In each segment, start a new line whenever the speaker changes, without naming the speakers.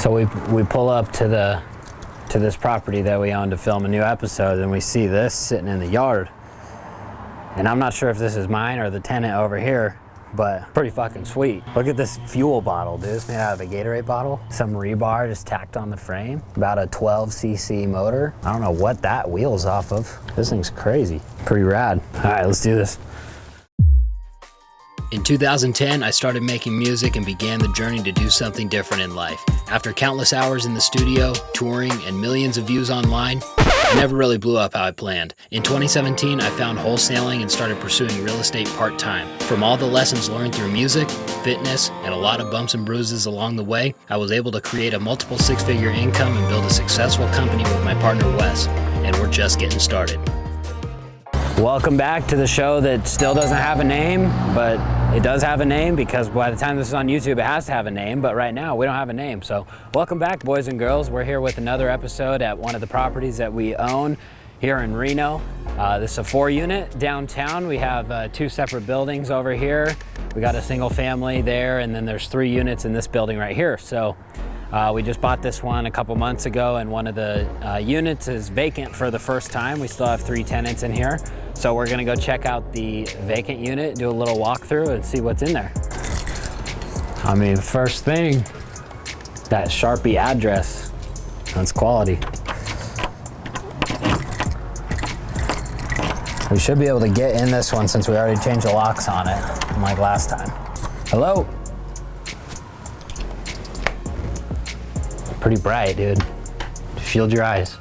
So we pull up to this property that we own to film a new episode, and we see this sitting in the yard. And I'm not sure if this is mine or the tenant over here, but pretty fucking sweet. Look at this fuel bottle, dude. It's made out of a Gatorade bottle. Some rebar just tacked on the frame. About a 12cc motor. I don't know what that wheel's off of. This thing's crazy. Pretty rad. All right, let's do this.
In 2010, I started making music and began the journey to do something different in life. After countless hours in the studio, touring, and millions of views online, I never really blew up how I planned. In 2017, I found wholesaling and started pursuing real estate part-time. From all the lessons learned through music, fitness, and a lot of bumps and bruises along the way, I was able to create a multiple six-figure income and build a successful company with my partner Wes, and we're just getting started.
Welcome back to the show that still doesn't have a name, but it does have a name because by the time this is on YouTube, it has to have a name, but right now we don't have a name. So welcome back, boys and girls. We're here with another episode at one of the properties that we own here in Reno. This is a 4-unit downtown. We have 2 separate buildings over here. We got a single family there, and then there's 3 units in this building right here. So we just bought this one a couple months ago, and one of the units is vacant for the first time. We still have 3 tenants in here. So we're gonna go check out the vacant unit, do a little walkthrough and see what's in there. I mean, first thing, that Sharpie address, that's quality. We should be able to get in this one since we already changed the locks on it, unlike last time. Hello? Pretty bright, dude. Shield your eyes.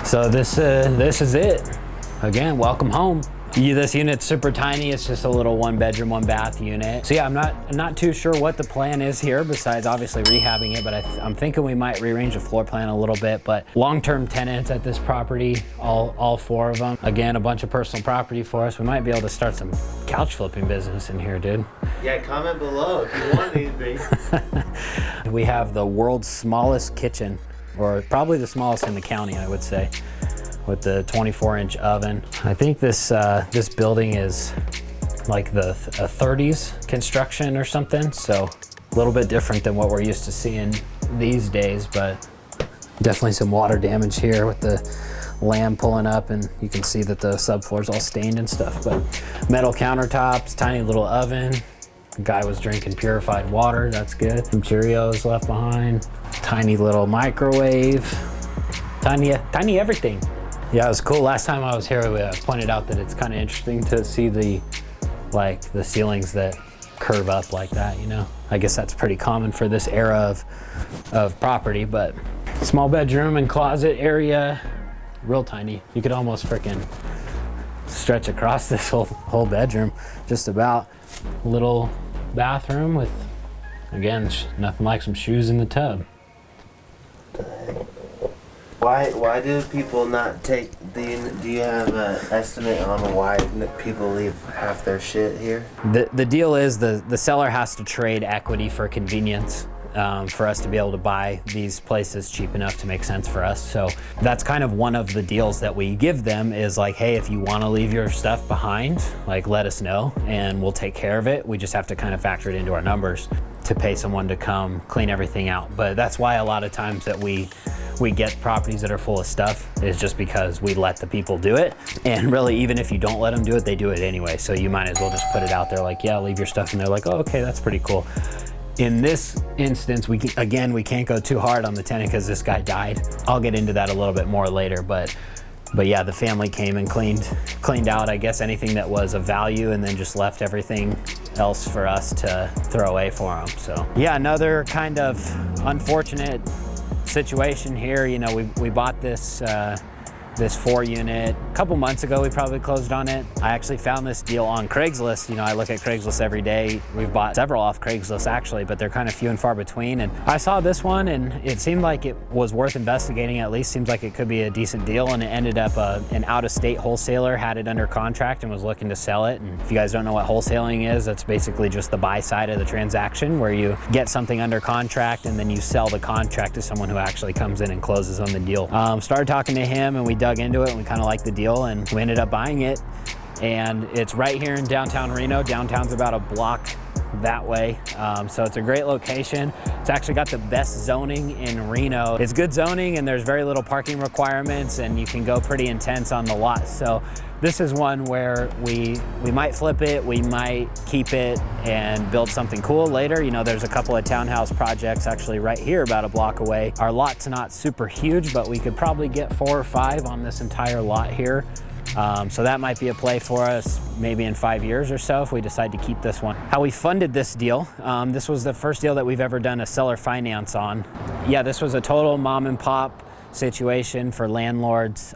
So this is it. Again, welcome home. This unit's super tiny. It's just a little 1-bedroom, 1-bath unit. So yeah, I'm not too sure what the plan is here besides obviously rehabbing it, but I'm thinking we might rearrange the floor plan a little bit. But long-term tenants at this property, all 4 of them. Again, a bunch of personal property for us. We might be able to start some couch flipping business in here, dude.
Yeah, comment below if you want anything.
We have the world's smallest kitchen, or probably the smallest in the county, I would say, with the 24-inch oven. I think this building is like the 30s construction or something, so a little bit different than what we're used to seeing these days, but definitely some water damage here with the lamb pulling up, and you can see that the subfloor's all stained and stuff. But metal countertops, tiny little oven. The guy was drinking purified water, that's good. Some Cheerios left behind. Tiny little microwave. Tiny everything. Yeah, it was cool. Last time I was here, we pointed out that it's kind of interesting to see the ceilings that curve up like that, you know? I guess that's pretty common for this era of property, but small bedroom and closet area, real tiny. You could almost freaking stretch across this whole bedroom, just about. Little bathroom with, again, nothing like some shoes in the tub.
Why do people not take do you have an estimate on why people leave half their shit here?
The deal is the seller has to trade equity for convenience. For us to be able to buy these places cheap enough to make sense for us. So that's kind of one of the deals that we give them is like, hey, if you want to leave your stuff behind, like let us know and we'll take care of it. We just have to kind of factor it into our numbers to pay someone to come clean everything out. But that's why a lot of times that we get properties that are full of stuff is just because we let the people do it. And really, even if you don't let them do it, they do it anyway. So you might as well just put it out there like, yeah, leave your stuff. And they're like, oh, okay, that's pretty cool. In this instance, we can't go too hard on the tenant because this guy died. I'll get into that a little bit more later, but yeah, the family came and cleaned out, I guess, anything that was of value and then just left everything else for us to throw away for them. So yeah, another kind of unfortunate situation here. You know, we bought this 4-unit a couple months ago. We probably closed on it. I actually found this deal on Craigslist. You know, I look at Craigslist every day. We've bought several off Craigslist actually, but they're kind of few and far between. And I saw this one and it seemed like it was worth investigating. At least seems like it could be a decent deal. And it ended up an out-of-state wholesaler had it under contract and was looking to sell it. And if you guys don't know what wholesaling is, that's basically just the buy side of the transaction where you get something under contract and then you sell the contract to someone who actually comes in and closes on the deal. Started talking to him and we dug into it and we kind of liked the deal and we ended up buying it. And it's right here in downtown Reno. Downtown's about a block that way. So it's a great location. It's actually got the best zoning in Reno. It's good zoning and there's very little parking requirements and you can go pretty intense on the lot. So this is one where we might flip it, we might keep it and build something cool later. You know, there's a couple of townhouse projects actually right here about a block away. Our lot's not super huge, but we could probably get 4 or 5 on this entire lot here. So that might be a play for us maybe in 5 years or so if we decide to keep this one. How we funded this deal, this was the first deal that we've ever done a seller finance on. Yeah, this was a total mom and pop situation for landlords.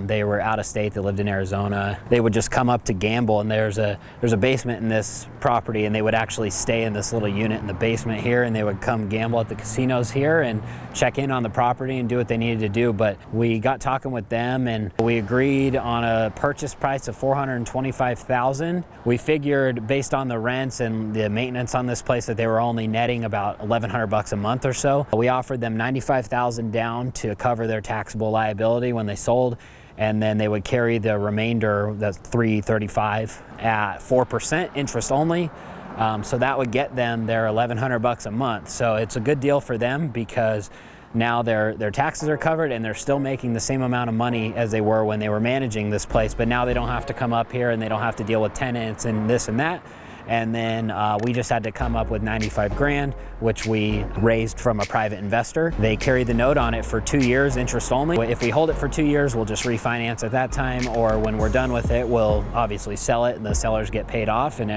They were out of state, they lived in Arizona. They would just come up to gamble, and there's a basement in this property, and they would actually stay in this little unit in the basement here, and they would come gamble at the casinos here and check in on the property and do what they needed to do. But we got talking with them and we agreed on a purchase price of $425,000. We figured based on the rents and the maintenance on this place that they were only netting about $1,100 a month or so. We offered them $95,000 down to cover their taxable liability when they sold, and then they would carry the remainder, that's $335, at 4% interest only. So that would get them their $1,100 a month. So it's a good deal for them because now their taxes are covered and they're still making the same amount of money as they were when they were managing this place, but now they don't have to come up here and they don't have to deal with tenants and this and that. And then we just had to come up with 95 grand, which we raised from a private investor. They carried the note on it for 2 years, interest only. If we hold it for 2 years, we'll just refinance at that time, or when we're done with it, we'll obviously sell it and the sellers get paid off and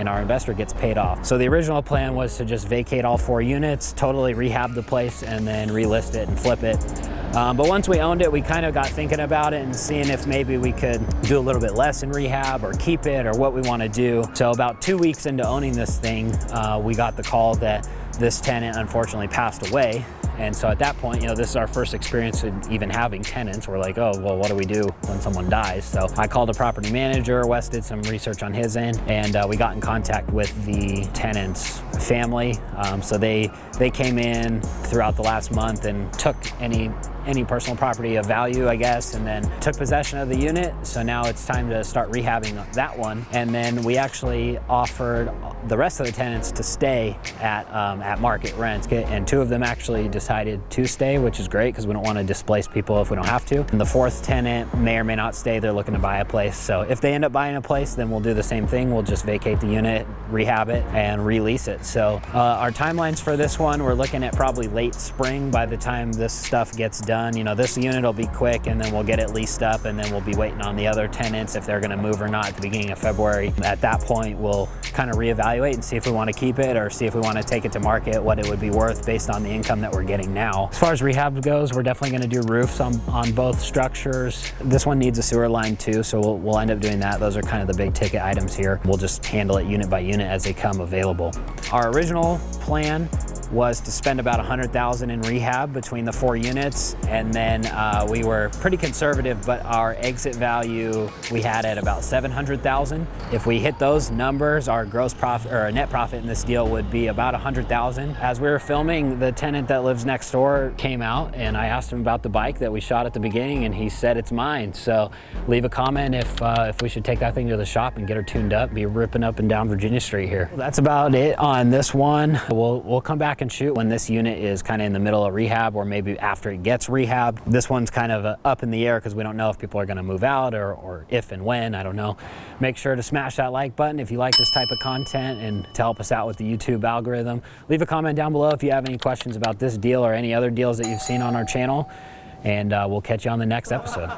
our investor gets paid off. So the original plan was to just vacate all 4 units, totally rehab the place, and then relist it and flip it. But once we owned it, we kind of got thinking about it and seeing if maybe we could do a little bit less in rehab or keep it or what we want to do. So about 2 weeks into owning this thing, we got the call that this tenant unfortunately passed away. And so at that point, you know, this is our first experience in even having tenants. We're like, oh, well, what do we do when someone dies? So I called a property manager, Wes did some research on his end, and we got in contact with the tenant's family. So they came in throughout the last month and took any personal property of value, I guess, and then took possession of the unit. So now it's time to start rehabbing that one. And then we actually offered the rest of the tenants to stay at market rents, and 2 of them actually decided to stay, which is great because we don't want to displace people if we don't have to. And the 4th tenant may or may not stay. They're looking to buy a place. So if they end up buying a place, then we'll do the same thing. We'll just vacate the unit, rehab it, and release it. So our timelines for this one, we're looking at probably late spring by the time this stuff gets done. You know, this unit will be quick and then we'll get it leased up, and then we'll be waiting on the other tenants if they're going to move or not at the beginning of February. At that point, we'll kind of reevaluate and see if we want to keep it or see if we want to take it to market, what it would be worth based on the income that we're getting now. As far as rehab goes, we're definitely going to do roofs on both structures. This one needs a sewer line too, so we'll end up doing that. Those are kind of the big ticket items here. We'll just handle it unit by unit as they come available. Our original plan was to spend about $100,000 in rehab between the 4 units, and then we were pretty conservative, but our exit value we had at about $700,000. If we hit those numbers, our gross profit or net profit in this deal would be about $100,000. As we were filming, the tenant that lives next door came out, and I asked him about the bike that we shot at the beginning, and he said it's mine. So leave a comment if we should take that thing to the shop and get her tuned up, be ripping up and down Virginia Street here. That's about it on this one. We'll come back and shoot when this unit is kind of in the middle of rehab, or maybe after it gets rehab. This one's kind of up in the air because we don't know if people are going to move out or if and when, I don't know. Make sure to smash that like button if you like this type of content and to help us out with the YouTube algorithm. Leave a comment down below if you have any questions about this deal or any other deals that you've seen on our channel, and we'll catch you on the next episode.